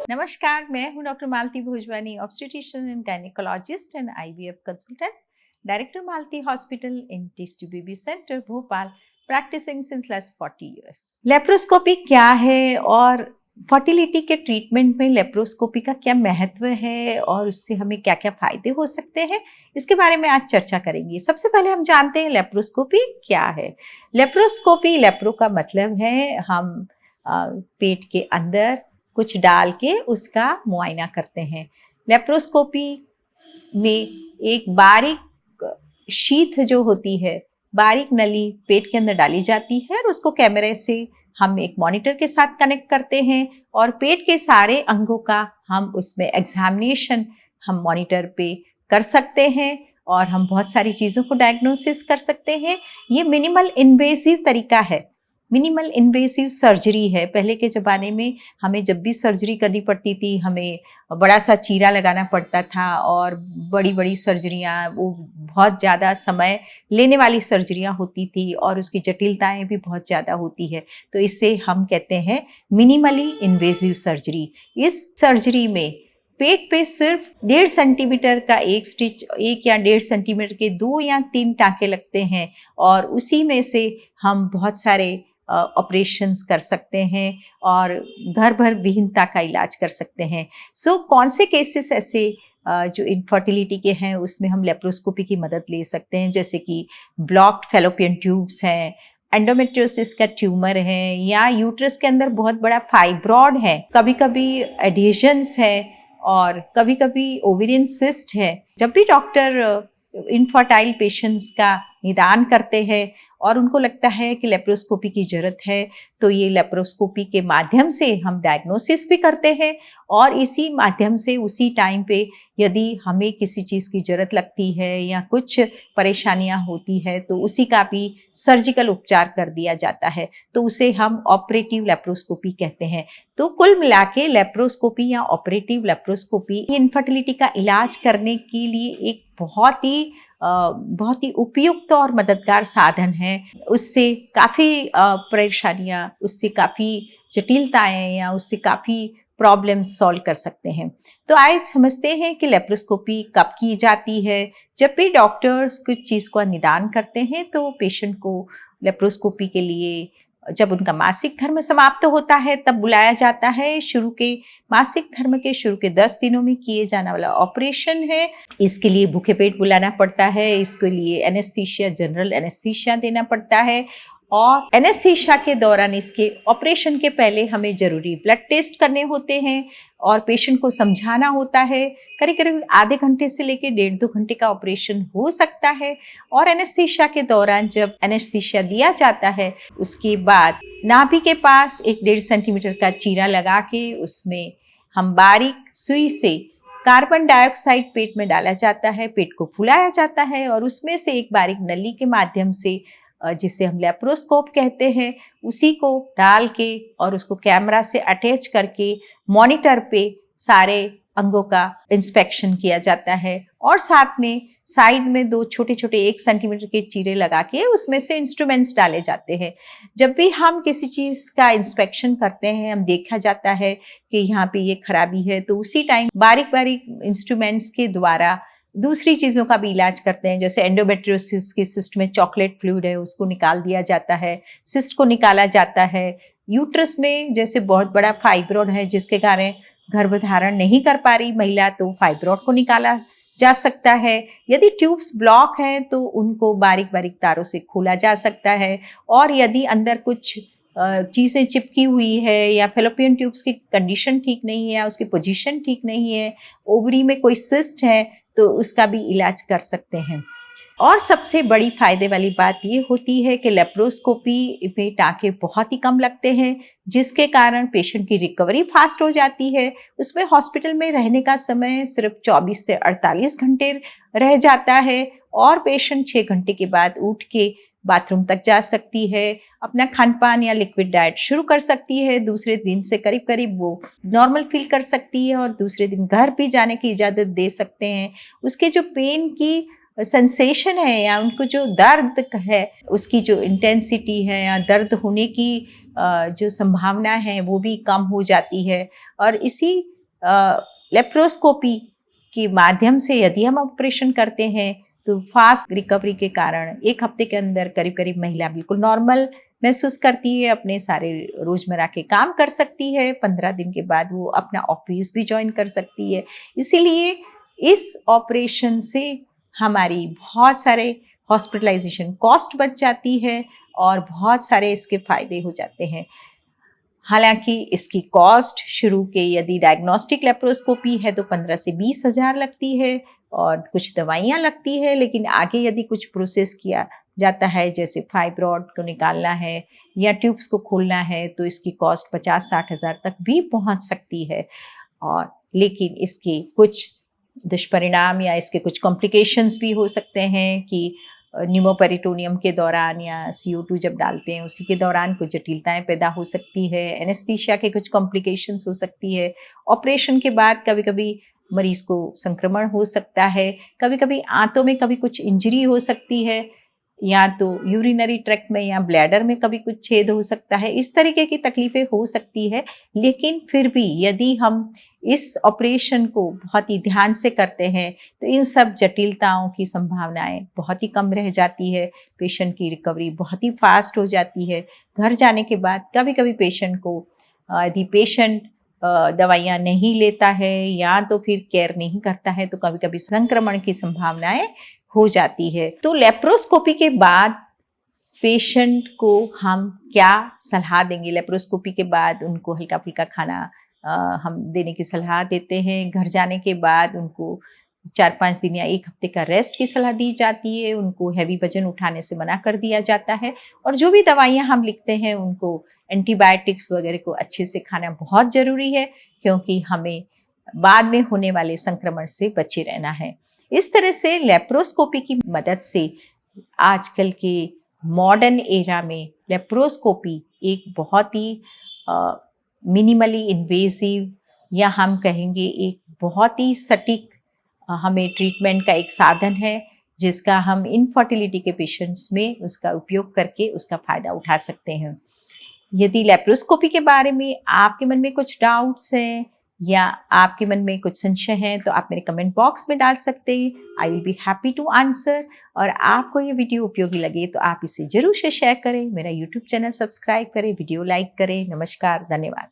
नमस्कार, मैं हूं doctor Malti Bhojwani, obstetrician and gynaecologist and IVF consultant, director Malti hospital in testy baby centre Bhopal, practising since last 40 years. Laparoscopy क्या है और फर्टिलिटी के ट्रीटमेंट में लेप्रोस्कोपी का क्या महत्व है और उससे हमें क्या क्या फायदे हो सकते हैं, इसके बारे में आज चर्चा करेंगे। सबसे पहले हम जानते हैं लेप्रोस्कोपी क्या है। लेप्रोस्कोपी, लेप्रो का मतलब है हम पेट के अंदर कुछ डाल के उसका मुआयना करते हैं। लेप्रोस्कोपी में एक बारीक शीथ जो होती है, बारीक नली पेट के अंदर डाली जाती है और उसको कैमरे से हम एक मॉनिटर के साथ कनेक्ट करते हैं और पेट के सारे अंगों का हम उसमें एग्जामिनेशन हम मॉनिटर पे कर सकते हैं और हम बहुत सारी चीज़ों को डायग्नोसिस कर सकते हैं। ये मिनिमल इन्वेसिव तरीका है, मिनिमल इन्वेसिव सर्जरी है। पहले के ज़माने में हमें जब भी सर्जरी करनी पड़ती थी, हमें बड़ा सा चीरा लगाना पड़ता था और बड़ी बड़ी सर्जरियाँ, वो बहुत ज़्यादा समय लेने वाली सर्जरियाँ होती थी और उसकी जटिलताएं भी बहुत ज़्यादा होती है। तो इससे हम कहते हैं मिनिमली इन्वेसिव सर्जरी। इस सर्जरी में पेट पे सिर्फ 1.5 सेंटीमीटर का एक स्टिच, 1 या 1.5 सेंटीमीटर के 2 या 3 टाँके लगते हैं और उसी में से हम बहुत सारे ऑपरेशंस कर सकते हैं और घर भर विहीनता का इलाज कर सकते हैं। कौन से केसेस ऐसे जो इनफर्टिलिटी के हैं उसमें हम लेप्रोस्कोपी की मदद ले सकते हैं, जैसे कि ब्लॉक्ड फैलोपियन ट्यूब्स हैं, एंडोमेट्रियोसिस का ट्यूमर है या यूट्रस के अंदर बहुत बड़ा फाइब्रॉड है, कभी कभी एडिशंस है और कभी कभी ओवेरियन सिस्ट है। जब भी डॉक्टर इनफर्टाइल पेशेंट्स का निदान करते हैं और उनको लगता है कि लेप्रोस्कोपी की ज़रूरत है, तो ये लेप्रोस्कोपी के माध्यम से हम डायग्नोसिस भी करते हैं और इसी माध्यम से उसी टाइम पे यदि हमें किसी चीज़ की ज़रूरत लगती है या कुछ परेशानियां होती है तो उसी का भी सर्जिकल उपचार कर दिया जाता है, तो उसे हम ऑपरेटिव लेप्रोस्कोपी कहते हैं। तो कुल मिला के लेप्रोस्कोपी या ऑपरेटिव लेप्रोस्कोपी इनफर्टिलिटी का इलाज करने के लिए एक बहुत ही उपयुक्त और मददगार साधन है। उससे काफ़ी परेशानियाँ, उससे काफ़ी जटिलताएं या उससे काफ़ी प्रॉब्लम्स सॉल्व कर सकते हैं। तो आइए समझते हैं कि लेप्रोस्कोपी कब की जाती है। जब भी डॉक्टर्स कुछ चीज़ का निदान करते हैं तो पेशेंट को लेप्रोस्कोपी के लिए जब उनका मासिक धर्म समाप्त होता है तब बुलाया जाता है। मासिक धर्म के शुरू के 10 दिनों में किए जाने वाला ऑपरेशन है। इसके लिए भूखे पेट बुलाना पड़ता है, इसके लिए एनेस्थीसिया, जनरल एनेस्थीसिया देना पड़ता है और एनेस्थीसिया के दौरान, इसके ऑपरेशन के पहले हमें ज़रूरी ब्लड टेस्ट करने होते हैं और पेशेंट को समझाना होता है। करीब करीब आधे घंटे से लेकर 1.5-2 घंटे का ऑपरेशन हो सकता है और एनेस्थीसिया के दौरान जब एनेस्थीसिया दिया जाता है उसके बाद नाभि के पास एक 1.5 सेंटीमीटर का चीरा लगा के उसमें हम बारीक सुई से कार्बन डाइऑक्साइड पेट में डाला जाता है, पेट को फुलाया जाता है और उसमें से एक बारीक नली के माध्यम से, जिसे हम लेप्रोस्कोप कहते हैं, उसी को डाल के और उसको कैमरा से अटैच करके मॉनिटर पे सारे अंगों का इंस्पेक्शन किया जाता है और साथ में साइड में 2 छोटे छोटे 1 सेंटीमीटर के चीरे लगा के उसमें से इंस्ट्रूमेंट्स डाले जाते हैं। जब भी हम किसी चीज़ का इंस्पेक्शन करते हैं, हम देखा जाता है कि यहाँ पे ये खराबी है, तो उसी टाइम बारीक बारीक इंस्ट्रूमेंट्स के द्वारा दूसरी चीज़ों का भी इलाज करते हैं। जैसे एंडोमेट्रियोसिस के सिस्ट में चॉकलेट फ्लूइड है, उसको निकाल दिया जाता है, सिस्ट को निकाला जाता है। यूट्रस में जैसे बहुत बड़ा फाइब्रॉड है जिसके कारण गर्भधारण नहीं कर पा रही महिला, तो फाइब्रॉड को निकाला जा सकता है। यदि ट्यूब्स ब्लॉक हैं तो उनको बारीक बारीक तारों से खोला जा सकता है और यदि अंदर कुछ चीज़ें चिपकी हुई है या फेलोपियन ट्यूब्स की कंडीशन ठीक नहीं है या उसकी पोजीशन ठीक नहीं है, ओवरी में कोई सिस्ट है, तो उसका भी इलाज कर सकते हैं। और सबसे बड़ी फायदे वाली बात ये होती है कि लेप्रोस्कोपी में टाँके बहुत ही कम लगते हैं, जिसके कारण पेशेंट की रिकवरी फास्ट हो जाती है। उसमें हॉस्पिटल में रहने का समय सिर्फ 24 से 48 घंटे रह जाता है और पेशेंट 6 घंटे के बाद उठ के बाथरूम तक जा सकती है, अपना खान पान या लिक्विड डाइट शुरू कर सकती है। दूसरे दिन से करीब करीब वो नॉर्मल फील कर सकती है और दूसरे दिन घर भी जाने की इजाज़त दे सकते हैं। उसके जो पेन की सेंसेशन है या उनको जो दर्द है, उसकी जो इंटेंसिटी है या दर्द होने की जो संभावना है वो भी कम हो जाती है और इसी लेप्रोस्कोपी के माध्यम से यदि हम ऑपरेशन करते हैं तो फास्ट रिकवरी के कारण 1 हफ्ते के अंदर करीब-करीब महिला बिल्कुल नॉर्मल महसूस करती है, अपने सारे रोज़मर्रा के काम कर सकती है, 15 दिन के बाद वो अपना ऑफ़िस भी जॉइन कर सकती है। इसीलिए इस ऑपरेशन से हमारी बहुत सारे हॉस्पिटलाइज़ेशन कॉस्ट बच जाती है और बहुत सारे इसके फ़ायदे हो जाते हैं। हालाँकि इसकी कॉस्ट शुरू के यदि डायग्नोस्टिक लेप्रोस्कोपी है तो 15 से 20 हज़ार लगती है और कुछ दवाइयाँ लगती है, लेकिन आगे यदि कुछ प्रोसेस किया जाता है जैसे फाइब्रॉड को निकालना है या ट्यूब्स को खोलना है तो इसकी कॉस्ट 50-60 हज़ार तक भी पहुँच सकती है। और लेकिन इसके कुछ दुष्परिणाम या इसके कुछ कॉम्प्लिकेशंस भी हो सकते हैं कि न्यूमोपेरिटोनियम के दौरान या CO2 जब डालते हैं उसी के दौरान कुछ जटिलताएं पैदा हो सकती है, एनेस्थीसिया के कुछ कॉम्प्लिकेशंस हो सकती है, ऑपरेशन के बाद कभी-कभी मरीज को संक्रमण हो सकता है, कभी-कभी आंतों में कभी कुछ इंजरी हो सकती है या तो यूरिनरी ट्रैक्ट में या ब्लैडर में कभी कुछ छेद हो सकता है, इस तरीके की तकलीफें हो सकती है। लेकिन फिर भी यदि हम इस ऑपरेशन को बहुत ही ध्यान से करते हैं तो इन सब जटिलताओं की संभावनाएं बहुत ही कम रह जाती है, पेशेंट की रिकवरी बहुत ही फास्ट हो जाती है। घर जाने के बाद कभी-कभी पेशेंट को यदि पेशेंट दवाइयाँ नहीं लेता है या तो फिर केयर नहीं करता है तो कभी-कभी संक्रमण की संभावनाएं हो जाती है। तो लेप्रोस्कोपी के बाद पेशेंट को हम क्या सलाह देंगे? लेप्रोस्कोपी के बाद उनको हल्का-फुल्का खाना हम देने की सलाह देते हैं। घर जाने के बाद उनको 4-5 दिन या 1 हफ्ते का रेस्ट की सलाह दी जाती है। उनको हेवी वज़न उठाने से मना कर दिया जाता है और जो भी दवाइयाँ हम लिखते हैं उनको एंटीबायोटिक्स वगैरह को अच्छे से खाना बहुत ज़रूरी है, क्योंकि हमें बाद में होने वाले संक्रमण से बचे रहना है। इस तरह से लेप्रोस्कोपी की मदद से आजकल के मॉडर्न एरा में लेप्रोस्कोपी एक बहुत ही मिनिमली इन्वेसिव या हम कहेंगे एक बहुत ही सटीक हमें ट्रीटमेंट का एक साधन है, जिसका हम इनफर्टिलिटी के पेशेंट्स में उसका उपयोग करके उसका फ़ायदा उठा सकते हैं। यदि लेप्रोस्कोपी के बारे में आपके मन में कुछ डाउट्स हैं या आपके मन में कुछ संशय हैं तो आप मेरे कमेंट बॉक्स में डाल सकते हैं। I will be happy to answer. और आपको ये वीडियो उपयोगी लगे तो आप इसे ज़रूर से शेयर करें, मेरा यूट्यूब चैनल सब्सक्राइब करें, वीडियो लाइक करें। नमस्कार, धन्यवाद।